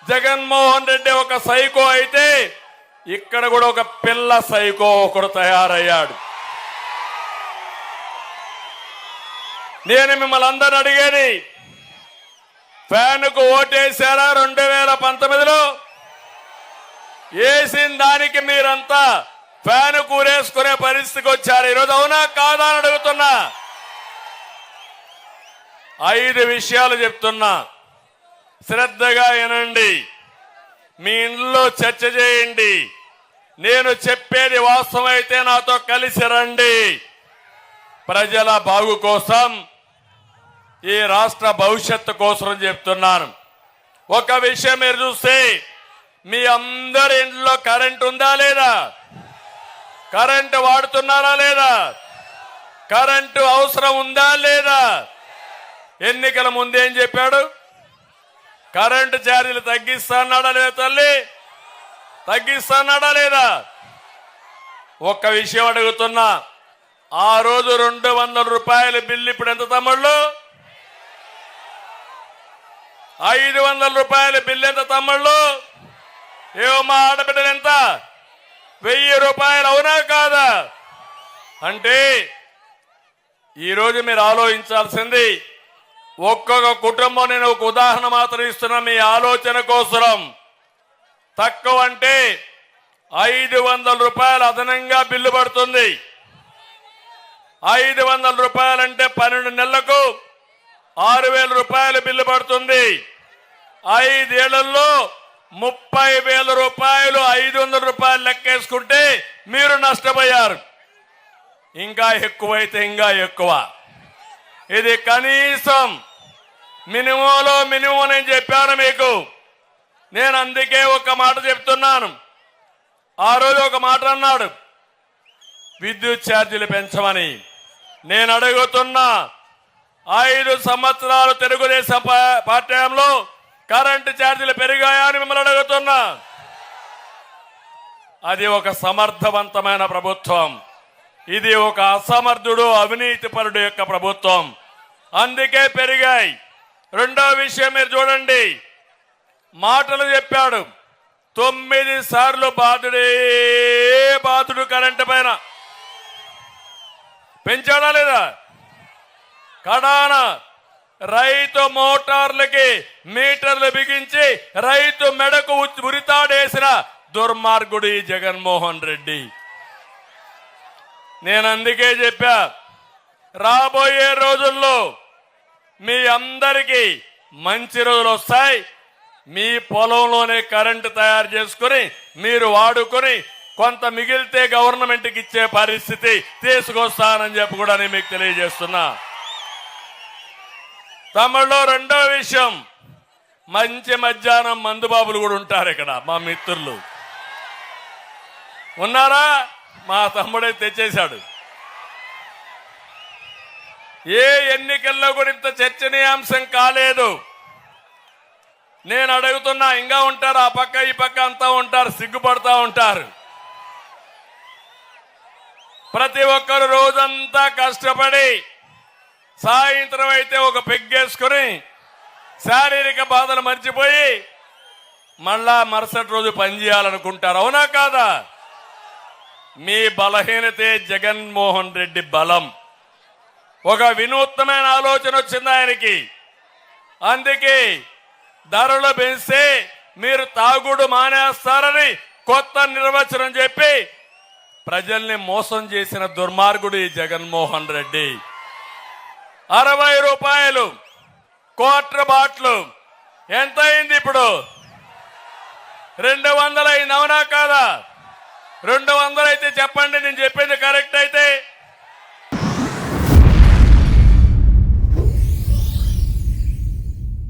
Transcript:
జగన్మోహన్ రెడ్డి ఒక సైకో అయితే ఇక్కడ కూడా ఒక పిల్ల సైకో ఒకడు తయారయ్యాడు. నేను మిమ్మల్ని అందరూ అడిగేది, ఫ్యాన్కు ఓటేశారా 2019లో? వేసిన దానికి మీరంతా ఫ్యాన్ కూరేసుకునే పరిస్థితికి వచ్చారు. ఈరోజు అవునా కాదా అని అడుగుతున్నా. 5 విషయాలు చెప్తున్నా, శ్రద్ధగా వినండి. మీ ఇంట్లో చర్చ చేయండి. నేను చెప్పేది వాస్తవం అయితే నాతో కలిసి రండి. ప్రజల బాగు కోసం, ఈ రాష్ట్ర భవిష్యత్తు కోసం చెప్తున్నాను. ఒక విషయం మీరు చూస్తే, మీ అందరి ఇంట్లో కరెంట్ ఉందా లేదా? కరెంటు వాడుతున్నారా లేదా? కరెంటు అవసరం ఉందా లేదా? ఎన్నికల ముందేం చెప్పాడు? కరెంటు ఛార్జీలు తగ్గిస్తాన్నాడా లేదా? తల్లి తగ్గిస్తాన్నాడా లేదా? ఒక్క విషయం అడుగుతున్నా, ఆ రోజు 200 రూపాయల బిల్లు ఇప్పుడు ఎంత తమ్ముళ్ళు? 500 రూపాయల బిల్లు ఎంత తమ్ముళ్ళు? ఏమో ఆడబిడ్డలు ఎంత? 1000 రూపాయలు. అవునా కాదా? అంటే ఈరోజు మీరు ఆలోచించాల్సింది, ఒక్కొక్క కుటుంబం, నేను ఒక ఉదాహరణ మాత్రం ఇస్తున్నా మీ ఆలోచన కోసం. తక్కువ అంటే 500 రూపాయలు అదనంగా బిల్లు పడుతుంది. 500 రూపాయలంటే 12 నెలలకు 6000 రూపాయల బిల్లు పడుతుంది. 5 ఏళ్లలో 30,000 రూపాయలు. 500 రూపాయలు లెక్కేసుకుంటే మీరు నష్టపోయారు. ఇంకా ఎక్కువైతే ఇంకా ఎక్కువ. ఇది కనీసం మినిమంలో మినిమం నేను చెప్పాను మీకు. నేను అందుకే ఒక మాట చెప్తున్నాను. ఆ రోజు ఒక మాట అన్నాడు, విద్యుత్ ఛార్జీలు పెంచమని. నేను అడుగుతున్నా, 5 సంవత్సరాలు తెలుగుదేశం పార్టీలో కరెంటు ఛార్జీలు పెరిగాయా అని మిమ్మల్ని అడుగుతున్నా. అది ఒక సమర్థవంతమైన ప్రభుత్వం. ఇది ఒక అసమర్థుడు, అవినీతిపరుడు యొక్క ప్రభుత్వం. అందుకే పెరిగాయి. రెండో విషయం మీరు చూడండి, మాటలు చెప్పాడు. 9 సార్లు బాధుడు కరెంటు పైన. పెంచాడా లేదా? కడాన రైతు మోటార్లకి మీటర్లు బిగించి రైతు మెడకు ఉరితాడేసిన దుర్మార్గుడు ఈ జగన్మోహన్ రెడ్డి. నేను అందుకే చెప్పా, రాబోయే రోజుల్లో మీ అందరికీ మంచి రోజులు వస్తాయి. మీ పొలంలోనే కరెంటు తయారు చేసుకుని మీరు వాడుకొని కొంత మిగిలితే గవర్నమెంట్కి ఇచ్చే పరిస్థితి తీసుకొస్తానని చెప్పి కూడా నేను మీకు తెలియజేస్తున్నా. తమిళలో రెండో విషయం, మంచి మధ్యాహ్నం మందుబాబులు కూడా ఉంటారు ఇక్కడ. మా మిత్రులు ఉన్నారా? మా తమ్ముడే తెచ్చేశాడు. ఏ ఎన్నికల్లో కూడా ఇంత చర్చనీయాంశం కాలేదు. నేను అడుగుతున్నా, ఇంకా ఉంటారు, ఆ పక్క ఈ పక్క అంతా ఉంటారు, సిగ్గుపడతా ఉంటారు. ప్రతి ఒక్కరు రోజంతా కష్టపడి సాయంత్రం అయితే ఒక పెగ్గేసుకుని శారీరక బాధలు మర్చిపోయి మళ్ళా మరుసటి రోజు పనిచేయాలనుకుంటారు. అవునా కాదా? మీ బలహీనతే జగన్మోహన్ రెడ్డి బలం. ఒక వినూత్నమైన ఆలోచన వచ్చింది ఆయనకి. అందుకే ధరలు పెంచితే మీరు తాగుడు మానేస్తారని కొత్త నిర్వచనం చెప్పి ప్రజల్ని మోసం చేసిన దుర్మార్గుడు ఈ జగన్మోహన్ రెడ్డి. 60 రూపాయలు క్వార్టర్ బాటిల్ ఎంత అయింది ఇప్పుడు? 200 అయింది. అవునా కాదా? 200 అయితే చెప్పండి, నేను చెప్పి